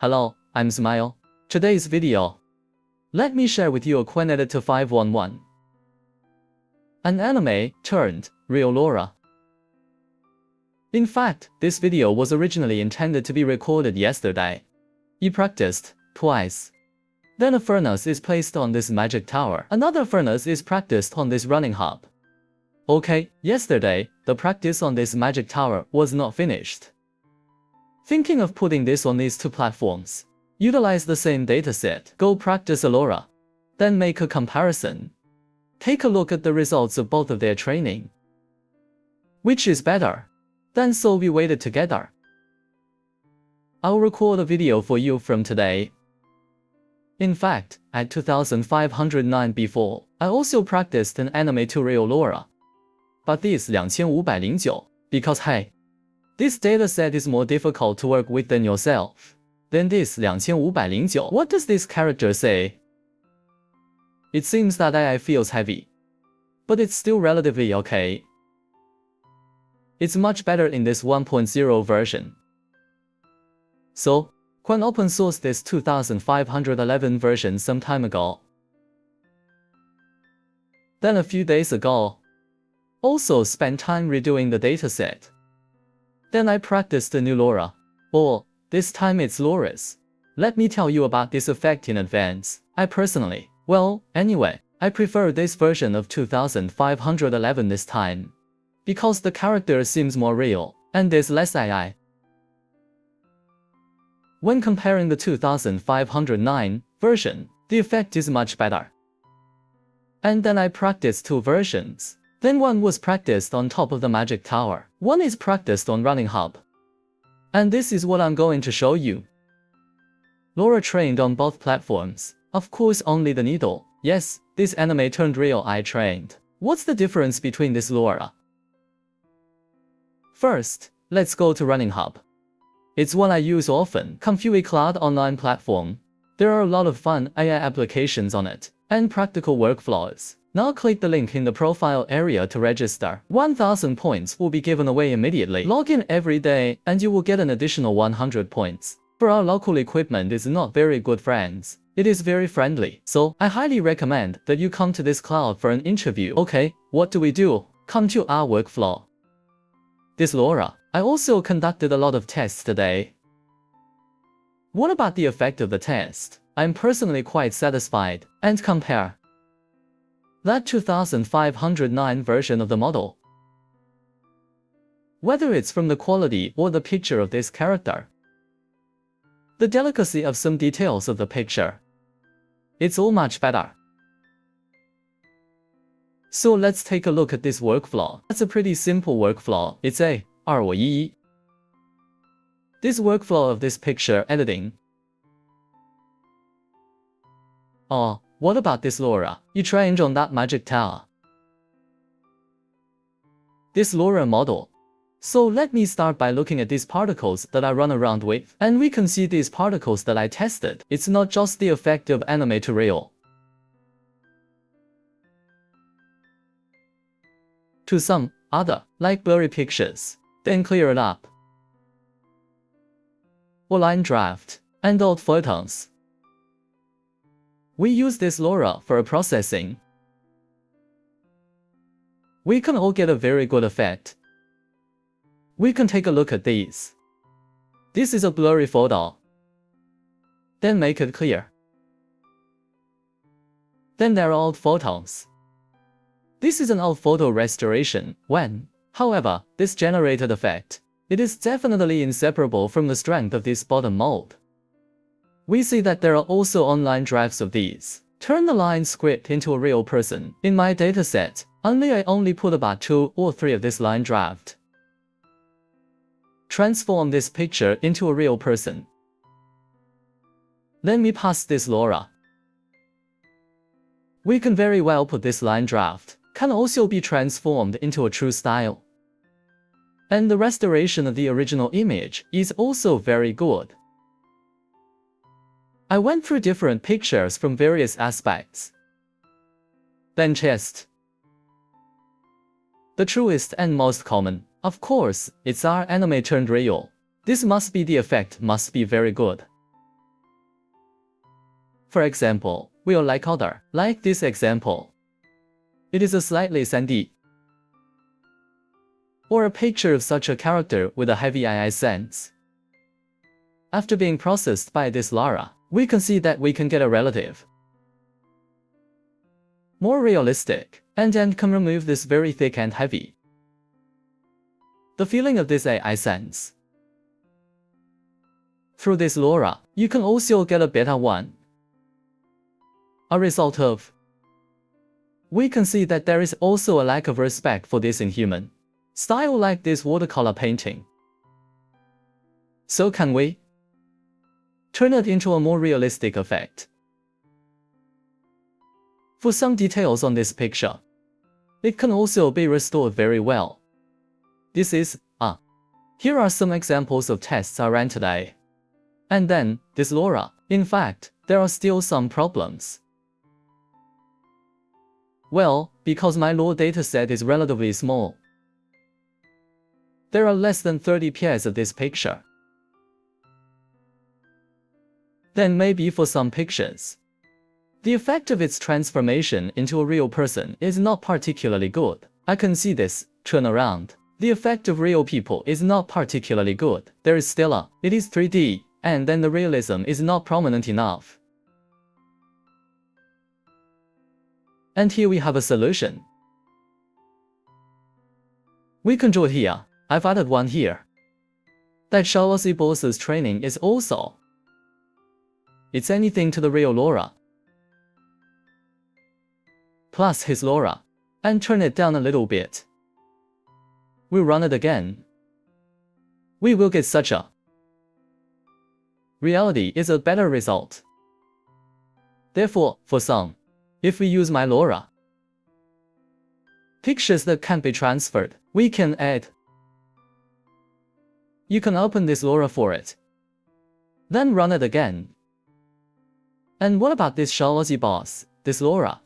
Hello, I'm Smile. Today's video. Let me share with you a Qwen-Edit-2511. An anime turned real Lora. In fact, this video was originally intended to be recorded yesterday. You practiced twice. Then a furnace is placed on this magic tower. Another furnace is practiced on this running hub. Okay, yesterday, the practice on this magic tower was not finished. Thinking of putting this on these two platforms. Utilize the same dataset. Go practice a Lora. Then make a comparison. Take a look at the results of both of their training. Which is better? Then so we waited together. I'll record a video for you from today. In fact, at 2509 before, I also practiced an anime to real Lora. But this 2509, because hey, this dataset is more difficult to work with than yourself. Then this 2509, what does this character say? It seems that AI feels heavy. But it's still relatively okay. It's much better in this 1.0 version. So, Qwen open sourced this 2511 version some time ago. Then a few days ago, also spent time redoing the dataset. Then I practiced the new Lora. Or, this time it's Lora's. Let me tell you about this effect in advance. I personally, I prefer this version of 2511 this time. Because the character seems more real, and there's less AI. When comparing the 2509 version, the effect is much better. And then I practiced two versions. Then one was practiced on top of the magic tower. One is practiced on running hub. And this is what I'm going to show you. Lora trained on both platforms. Of course only the needle. Yes, this anime turned real I trained. What's the difference between this Lora? First, let's go to running hub. It's one I use often. Qwen Cloud online platform. There are a lot of fun AI applications on it, and practical workflows. Now click the link in the profile area to register. 1000 points will be given away immediately. Log in every day and you will get an additional 100 points. For our local equipment is not very good friends. It is very friendly. So, I highly recommend that you come to this cloud for an interview. Okay, what do we do? Come to our workflow. This Lora. I also conducted a lot of tests today. What about the effect of the test? I'm personally quite satisfied. And compare that 2509 version of the model. Whether it's from the quality or the picture of this character, the delicacy of some details of the picture, it's all much better. So let's take a look at this workflow. That's a pretty simple workflow. It's a 2511. This workflow of this picture editing. Oh, what about this Lora? You trained on that magic tower. This Lora model. So let me start by looking at these particles that I run around with. And we can see these particles that I tested. It's not just the effect of anime to real. To some other, like blurry pictures. Then clear it up. Or line draft. And old photons. We use this Lora for a processing. We can all get a very good effect. We can take a look at these. This is a blurry photo. Then make it clear. Then there are old photons. This is an old photo restoration. However, this generated effect, it is definitely inseparable from the strength of this bottom mold. We see that there are also online drafts of these. Turn the line script into a real person. In my dataset, I only put about 2 or 3 of this line draft. Transform this picture into a real person. Let me pass this Lora. We can very well put this line draft, can also be transformed into a true style. And the restoration of the original image is also very good. I went through different pictures from various aspects. Then chest. The truest and most common. Of course, it's our anime turned real. This must be the effect must be very good. For example, we'll like this example. It is a slightly sandy, or a picture of such a character with a heavy II sense. After being processed by this Lora, we can see that we can get a relative, more realistic, and then can remove this very thick and heavy, the feeling of this AI sense. Through this Lora, you can also get a better one. A result of, we can see that there is also a lack of respect for this inhuman style like this watercolor painting. So can we turn it into a more realistic effect? For some details on this picture, it can also be restored very well. Here are some examples of tests I ran today. And then, this Lora, in fact, there are still some problems. Well, because my raw dataset is relatively small, there are less than 30 pairs of this picture. Then maybe for some pictures, the effect of its transformation into a real person is not particularly good. I can see this turn around. The effect of real people is not particularly good. There is still it is 3D, and then the realism is not prominent enough. And here we have a solution. We can draw here. I've added one here. That shows the boss's training is also, it's anything to the real Lora, plus his Lora, and turn it down a little bit. We'll run it again. We will get such a reality is a better result. Therefore, for some, if we use my Lora, pictures that can't be transferred, we can add. You can open this Lora for it, then run it again. And what about this Shaozi boss, this Lora?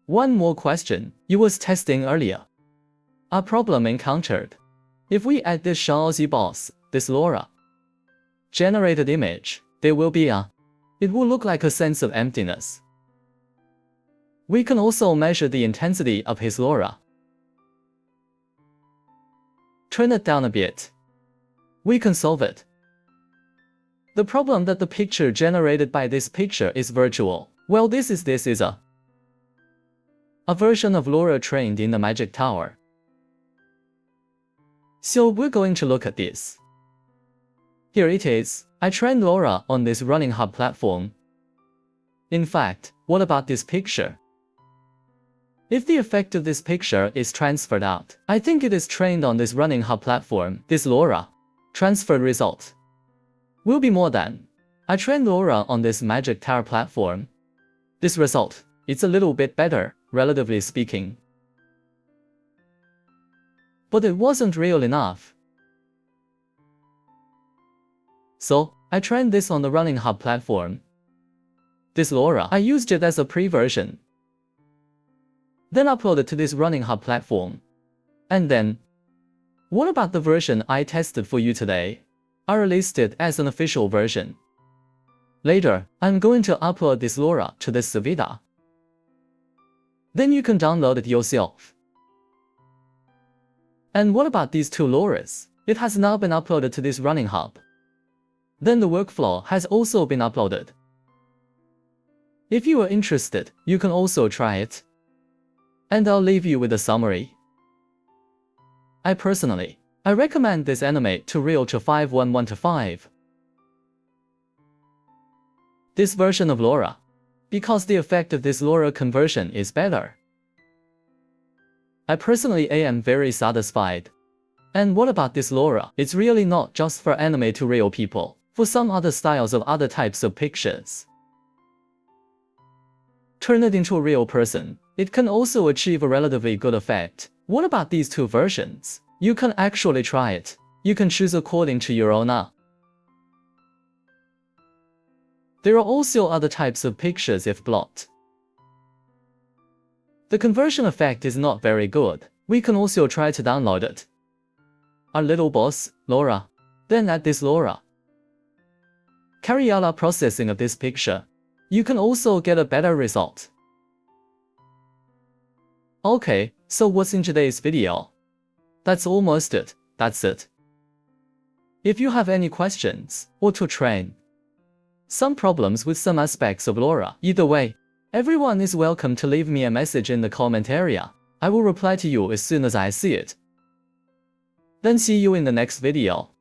One more question you was testing earlier. A problem encountered. If we add this Shaozi boss, this Lora generated image, there will be it will look like a sense of emptiness. We can also measure the intensity of his Lora. Turn it down a bit. We can solve it. The problem that the picture generated by this picture is virtual. Well, this is a version of Lora trained in the Magic Tower. So we're going to look at this. Here it is. I trained Lora on this running hub platform. In fact, what about this picture? If the effect of this picture is transferred out, I think it is trained on this running hub platform. This Lora transferred result will be more than I trained Lora on this Magic Tower platform. This result, it's a little bit better, relatively speaking. But it wasn't real enough. So, I trained this on the running hub platform. This Lora, I used it as a pre-version, then uploaded to this running hub platform. And then, what about the version I tested for you today? I released it as an official version. Later, I'm going to upload this Lora to this Savita. Then you can download it yourself. And what about these two Loras? It has now been uploaded to this running hub. Then the workflow has also been uploaded. If you are interested, you can also try it. And I'll leave you with a summary. I recommend this animate to Real to 5111-5. This version of Lora, because the effect of this Lora conversion is better. I personally am very satisfied. And what about this Lora? It's really not just for anime to real people, for some other styles of other types of pictures. Turn it into a real person. It can also achieve a relatively good effect. What about these two versions? You can actually try it. You can choose according to your own. There are also other types of pictures if blocked. The conversion effect is not very good. We can also try to download it. Our little boss, Lora. Then add this Lora. carry out a processing of this picture, you can also get a better result. Okay, so what's in today's video? That's almost it. That's it. If you have any questions, or to train some problems with some aspects of Lora, either way, everyone is welcome to leave me a message in the comment area. I will reply to you as soon as I see it. Then see you in the next video.